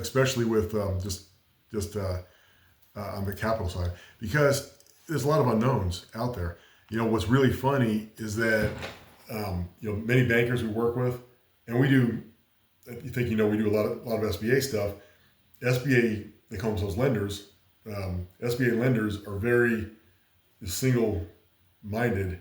especially with just on the capital side, because there's a lot of unknowns out there. What's really funny is that many bankers we work with, and we do. You think we do a lot of SBA stuff. SBA, they call themselves lenders. SBA lenders are very single-minded,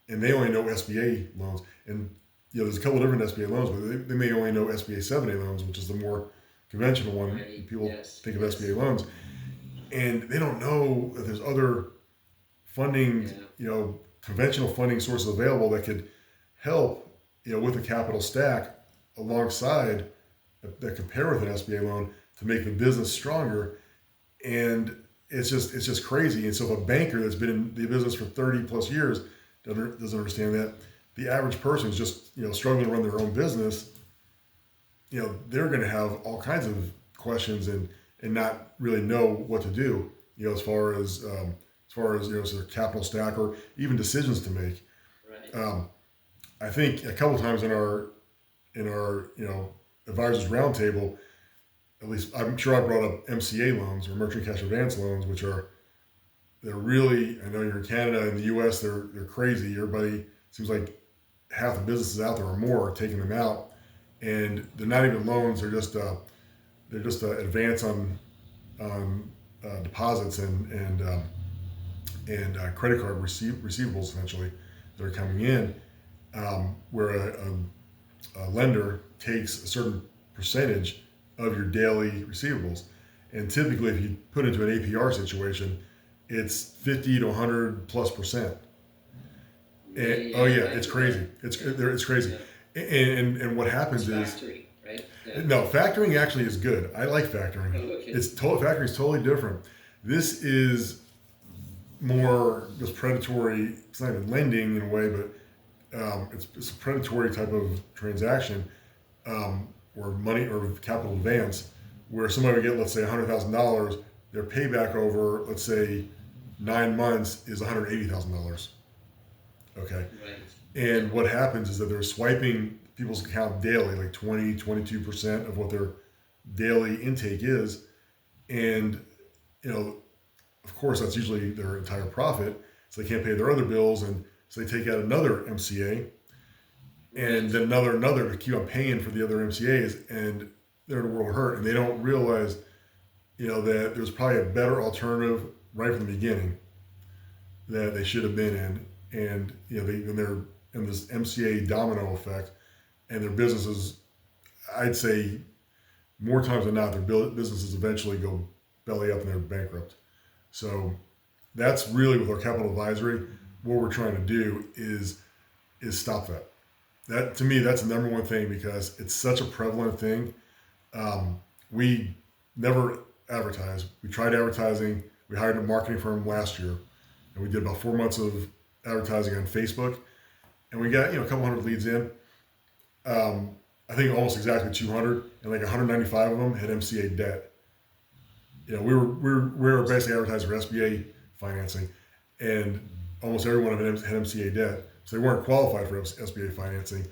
and they only know SBA loans. And there's a couple of different SBA loans, but they may only know SBA 7A loans, which is the more conventional one. Right. People Yes. think of Yes. SBA loans, and they don't know that there's other funding, Yeah. conventional funding sources available that could help, with the capital stack alongside that could pair with an SBA loan to make the business stronger. And it's just crazy. And so if a banker that's been in the business for 30 plus years doesn't understand that, the average person is just struggling to run their own business. They're going to have all kinds of questions and not really know what to do. As far as their capital stack or even decisions to make. Right. I think a couple times in our advisors roundtable, at least I'm sure I brought up MCA loans or merchant cash advance loans, which they're really, I know you're in Canada and the US, they're crazy. Everybody seems like half the businesses out there or more are taking them out, and they're not even loans. They're just advance on deposits and credit card receivables essentially that are coming in, where a lender takes a certain percentage of your daily receivables. And typically, if you put into an APR situation, it's 50 to 100+%. And, oh yeah, it's crazy. It's crazy. Yeah. And what happens It's is, factoring, right? Yeah. no, factoring actually is good. I like factoring. Oh, okay. Factoring is totally different. This is more just predatory. It's not even lending in a way, but it's a predatory type of transaction, or money or capital advance, where somebody would get, let's say, $100,000. Their payback over, let's say, 9 months is $180,000. Okay. Right. And what happens is that they're swiping people's account daily, like 20, 22% of what their daily intake is. And, of course, that's usually their entire profit. So they can't pay their other bills. And so they take out another MCA and then another to keep on paying for the other MCAs. And they're in a world of hurt. And they don't realize, that there's probably a better alternative right from the beginning that they should have been in. And, they're in this MCA domino effect, and their businesses, I'd say more times than not, their businesses eventually go belly up and they're bankrupt. So that's really with our capital advisory, what we're trying to do is stop that. That, to me, that's the number one thing, because it's such a prevalent thing. We never advertise. We tried advertising. We hired a marketing firm last year, and we did about 4 months of advertising on Facebook, and we got a couple hundred leads in. I think almost exactly 200, and like 195 of them had MCA debt. We were basically advertising for SBA financing, and almost every one of them had MCA debt, so they weren't qualified for SBA financing.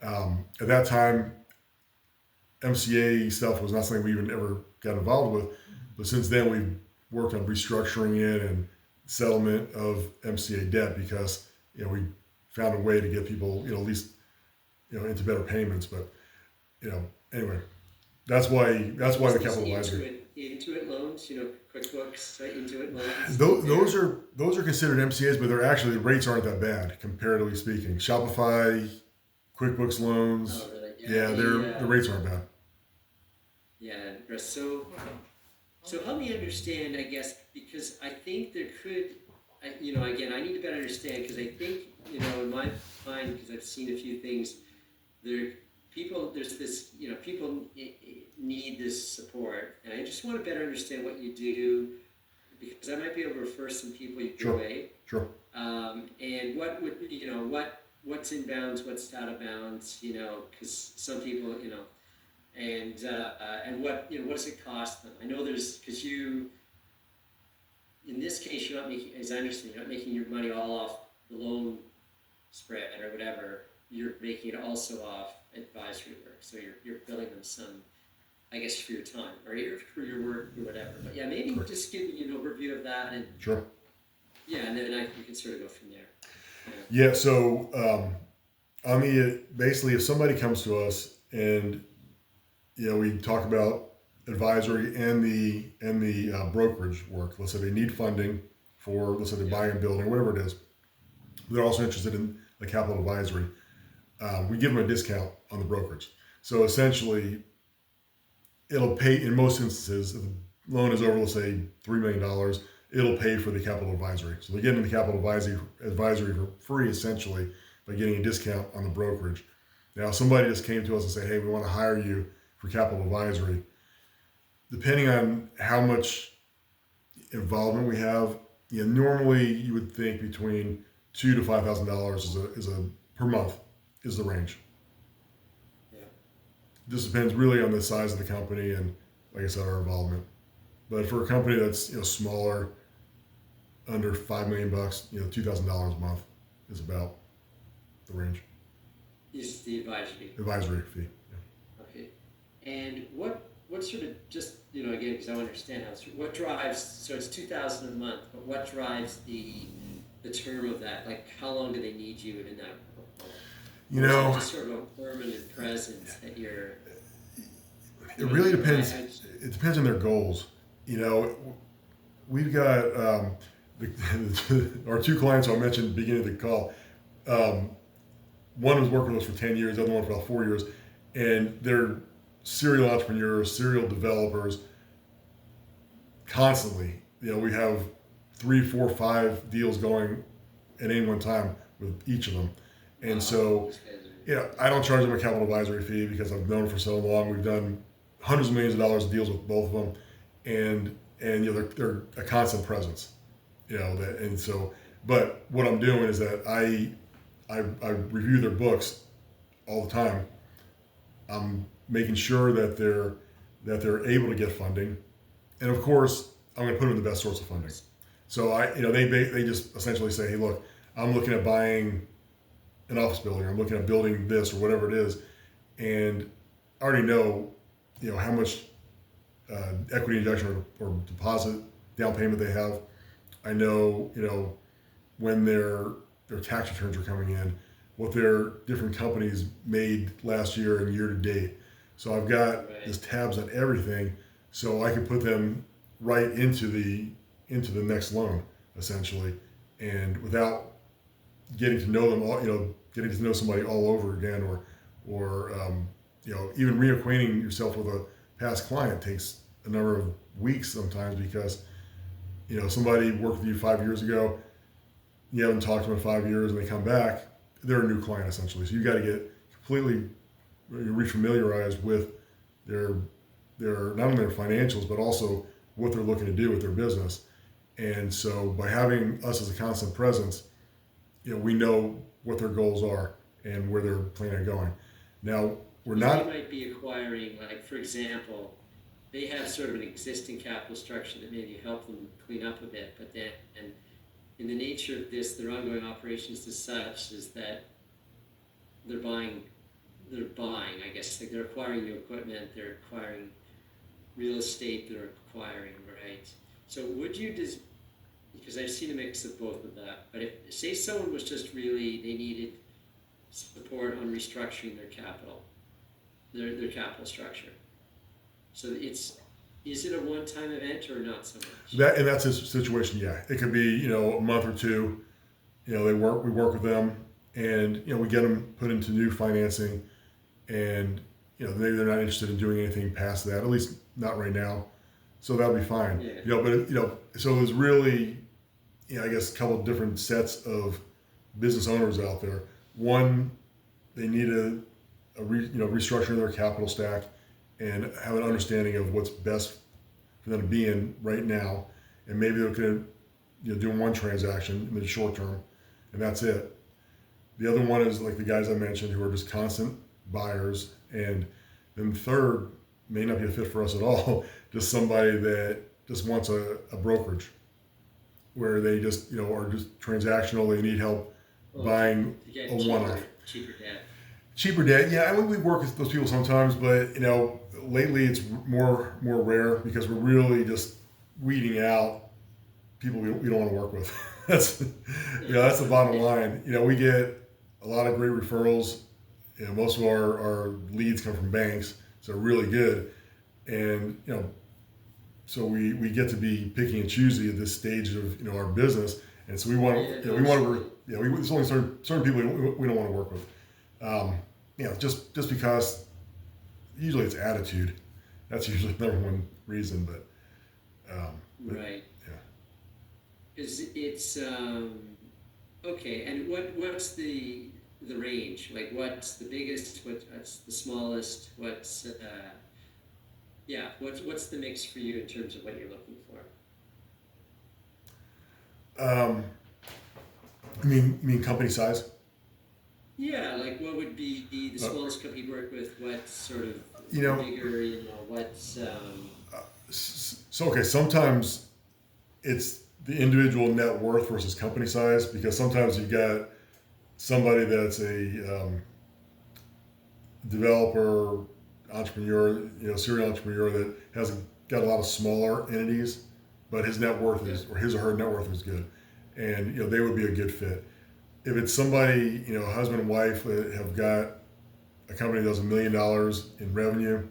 At that time, MCA stuff was not something we even ever got involved with, but since then we've worked on restructuring it and settlement of MCA debt, because we found a way to get people at least into better payments. But anyway, that's why the capital advisory. Intuit loans, QuickBooks, Intuit loans. Those are considered MCAs, but they're actually, the rates aren't that bad comparatively speaking. Shopify, QuickBooks loans, Oh, really? the rates aren't bad. Yeah. So help me understand, I guess, because I think there could, again, I need to better understand, because I think, in my mind, because I've seen a few things, there's this, people need this support, and I just want to better understand what you do, because I might be able to refer some people your way. Sure. And what would, what's in bounds, what's out of bounds, because some people, and what does it cost them? I know because in this case, you're not making, as I understand, you're not making your money all off the loan spread or whatever. You're making it also off advisory work. So you're billing them some I guess for your time or for your work or whatever. But yeah, maybe Correct. just give me an overview of that, and Sure. yeah, and then we can sort of go from there. Yeah. Yeah. So on the basically, if somebody comes to us and we talk about advisory and the brokerage work. Let's say they need funding for, let's say they're Yeah. buying a building, whatever it is. They're also interested in the capital advisory. We give them a discount on the brokerage. So essentially, it'll pay in most instances. If the loan is over, let's say $3 million, it'll pay for the capital advisory. So they get into the capital advisory for free, essentially, by getting a discount on the brokerage. Now, if somebody just came to us and said, "Hey, we want to hire you for capital advisory," depending on how much involvement we have, normally you would think between $2,000 to $5,000 is a per month is the range. Yeah. This depends really on the size of the company and, like I said, our involvement. But for a company that's smaller, under $5 million, $2,000 a month is about the range. Is the advisory. Advisory fee. Yeah. Okay. And what sort of, just again, because I want to understand what drives, so it's 2,000 a month, but what drives the term of that? Like, how long do they need you in that role? Or is it just sort of a permanent presence that you're. It really depends. It depends on their goals. We've got our two clients I mentioned at the beginning of the call. One was working with us for 10 years, the other one for about 4 years, and they're serial entrepreneurs, serial developers. Constantly, we have 3, 4, 5 deals going at any one time with each of them, and so I don't charge them a capital advisory fee because I've known them for so long. We've done hundreds of millions of dollars of deals with both of them, and they're a constant presence, that, and so. But what I'm doing is that I review their books all the time. I'm making sure that they're able to get funding, and of course I'm going to put them in the best source of funding. So they just essentially say, "Hey, look, I'm looking at buying an office building. I'm looking at building this or whatever it is," and I already know how much equity injection or deposit down payment they have. I know when their tax returns are coming in, what their different companies made last year and year to date. So I've got this tabs on everything, so I can put them right into the next loan essentially, and without getting to know them all, getting to know somebody all over again, or even reacquainting yourself with a past client takes a number of weeks sometimes because somebody worked with you 5 years ago, you haven't talked to them in 5 years, and they come back, they're a new client essentially. So you got to get completely refamiliarized with their not only their financials but also what they're looking to do with their business. And so by having us as a constant presence, we know what their goals are and where they're planning on going. Now we're not. They might be acquiring, like for example, they have sort of an existing capital structure that maybe help them clean up a bit, but then in the nature of this, their ongoing operations is such is that they're buying, I guess, like they're acquiring new equipment, they're acquiring real estate, they're acquiring, right? So would you just, because I've seen a mix of both of that, but if, say someone was just really, they needed support on restructuring their capital, their capital structure. So is it a one-time event or not so much? That in that situation, yeah, it could be a month or two. We work with them, and we get them put into new financing, and maybe they're not interested in doing anything past that, at least not right now. So that'll be fine. Yeah. So there's really, I guess, a couple of different sets of business owners out there. One, they need restructuring their capital stack and have an understanding of what's best for them to be in right now, and maybe they're going to do one transaction in the short term, and that's it. The other one is like the guys I mentioned who are just constant buyers, and then the third may not be a fit for us at all. Just somebody that just wants a brokerage where they just are just transactional. They need help buying a one-off. Cheaper debt. Cheaper debt, yeah. We work with those people sometimes, but lately it's more rare because we're really just weeding out people we don't want to work with. That's that's the bottom line. We get a lot of great referrals. Most of our leads come from banks, so really good. And so we get to be picky and choosy at this stage of our business, and so we want we want to there's only certain people we don't want to work with. Just because usually it's attitude. That's usually the number one reason, but Right. yeah. Is it's okay? And what's the range? Like, what's the biggest? What's the smallest? What's the mix for you in terms of what you're looking for? Um, you mean company size? Yeah, like what would be the Uh, smallest company you work with? What sort of you the know, bigger? What's so okay. Sometimes it's the individual net worth versus company size because sometimes you got somebody that's a developer, entrepreneur, serial entrepreneur that has got a lot of smaller entities, but his net worth yeah, is, or his or her net worth is good, and they would be a good fit. If it's somebody, husband and wife that have got a company that does $1 million in revenue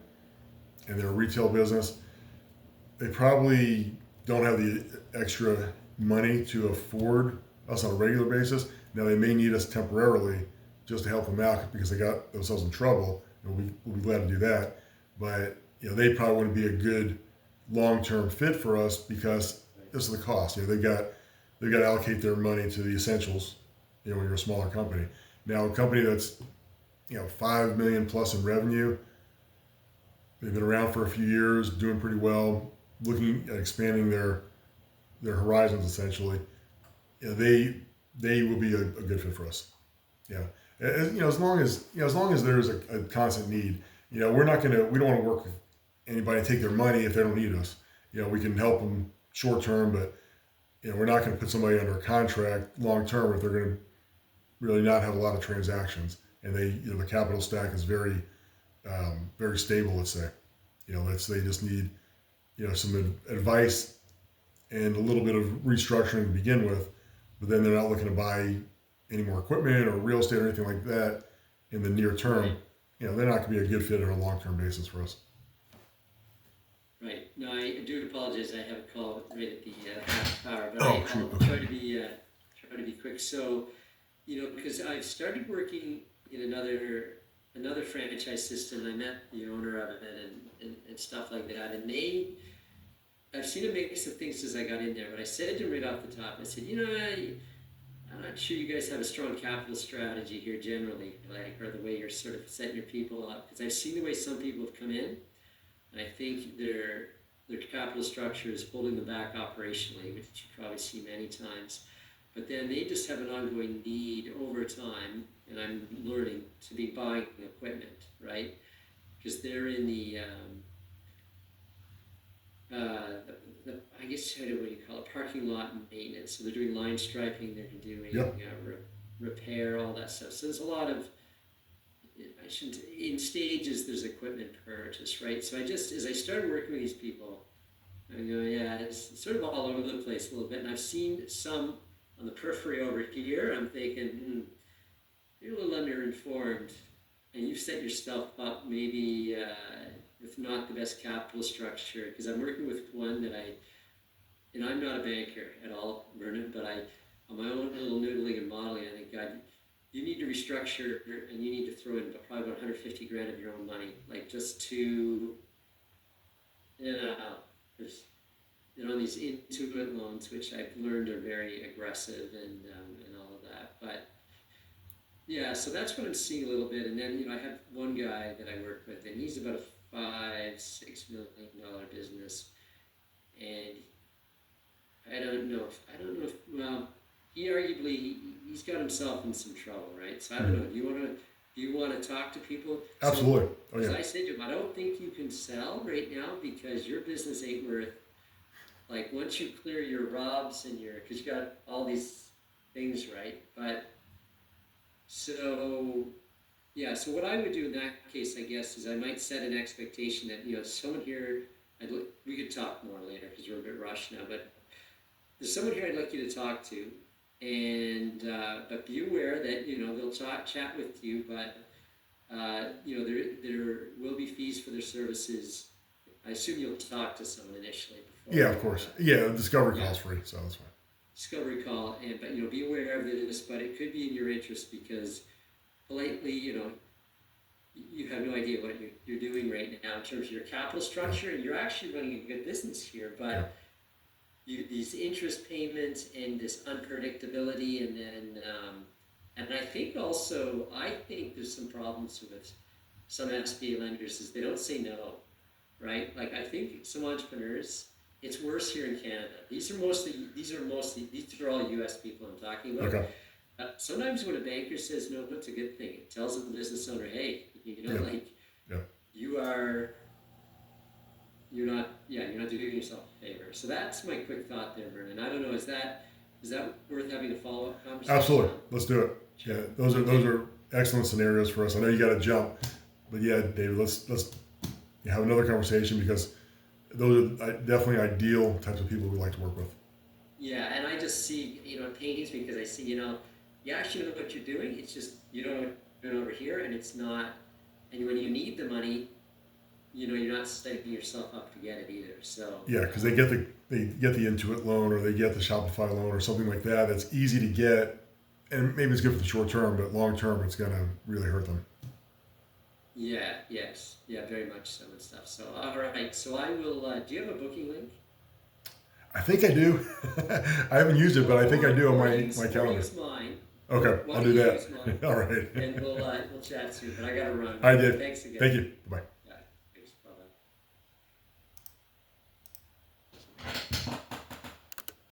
and they're a retail business, they probably don't have the extra money to afford us on a regular basis. Now they may need us temporarily just to help them out because they got themselves in trouble, and we'll be glad to do that. But they probably wouldn't be a good long-term fit for us because right, this is the cost. They've got to allocate their money to the essentials. When you're a smaller company. Now a company that's 5 million plus in revenue, they've been around for a few years, doing pretty well, looking at expanding their horizons essentially. They will be a good fit for us. Yeah, as long as there's a constant need. We don't want to work with anybody and take their money if they don't need us. We can help them short term, but we're not going to put somebody under a contract long term if they're going to really not have a lot of transactions and the capital stack is very stable. Let's say they just need some advice and a little bit of restructuring to begin with, but then they're not looking to buy any more equipment or real estate or anything like that in the near term. right, They're not going to be a good fit on a long term basis for us. right. No, I do apologize. I have a call right at the half hour, but Oh shoot. I'll Okay. try to be quick. So, because I've started working in another franchise system. I met the owner of it and stuff like that, and I've seen a mix of things as I got in there. But I said to him right off the top, I said, I'm not sure you guys have a strong capital strategy here generally, like, or the way you're sort of setting your people up. Because I've seen the way some people have come in, and I think their capital structure is holding them back operationally, which you probably see many times. But then they just have an ongoing need over time, and I'm learning to be buying equipment, right? Because they're in I guess what do you call it, parking lot maintenance. So they're doing line striping, they're doing Yep. repair, all that stuff. So there's a lot of, I shouldn't, in stages there's equipment purchase, right? So as I started working with these people, I go, yeah, it's sort of all over the place a little bit. And I've seen some on the periphery over here. I'm thinking, you're a little underinformed, and you've set yourself up maybe with not the best capital structure. Because I'm working with one that I'm not a banker at all, Vernon, but on my own little noodling and modeling, I think, God, you need to restructure and you need to throw in probably about 150 grand of your own money, like just to, there's, these Intuit loans, which I've learned are very aggressive and all of that. But yeah, so that's what I'm seeing a little bit. And then, I have one guy that I work with, and he's about a $5-6 million business, and I don't know if well, he's got himself in some trouble, right? So I don't Mhm. know. Do you want to talk to people? So Absolutely. Oh as yeah. I said to him, I don't think you can sell right now because your business ain't worth, like, once you clear your ROBs and because you got all these things, right? But so Yeah, so what I would do in that case, I guess, is I might set an expectation that, someone here, we could talk more later because we're a bit rushed now, but there's someone here I'd like you to talk to, and but be aware that they'll chat with you, but there will be fees for their services. I assume you'll talk to someone initially before Yeah, of you, course. Yeah, the discovery yeah, call's free, so that's fine. discovery call, and but be aware of this, but it could be in your interest because politely, you have no idea what you're doing right now in terms of your capital Yeah, structure, and you're actually running a good business here, yeah, but these interest payments and this unpredictability, and I think there's some problems with some SBA lenders is they don't say no, right? Like I think some entrepreneurs, it's worse here in Canada. These are all U.S. people I'm talking about. okay, Sometimes when a banker says no, it's a good thing. It tells the business owner, hey, yeah, like yeah, you are you're not doing yourself a favor. So that's my quick thought there, Vernon. I don't know, is that worth having a follow-up conversation absolutely. on? Let's do it. Sure. Yeah, those are Okay. excellent scenarios for us. I know you got to jump, but yeah, David, let's have another conversation because those are definitely ideal types of people we like to work with. Yeah, and I just see, it pains me because I see, you actually know what you're doing. It's just you don't know what you're doing over here, and it's not. And when you need the money, you're not setting yourself up to get it either. So, Yeah, because they get the Intuit loan or they get the Shopify loan or something like that. That's easy to get, and maybe it's good for the short term, but long term, it's gonna really hurt them. yeah, yes, yeah, very much so and stuff. So, all right. So I will. Do you have a booking link? I think I do. I haven't used it, but I think I do on my Or calendar. use mine. Okay, Why I'll don't do you that. use mine? All right. And we'll chat soon. But I gotta run. I did. Thanks again. Thank you. Bye.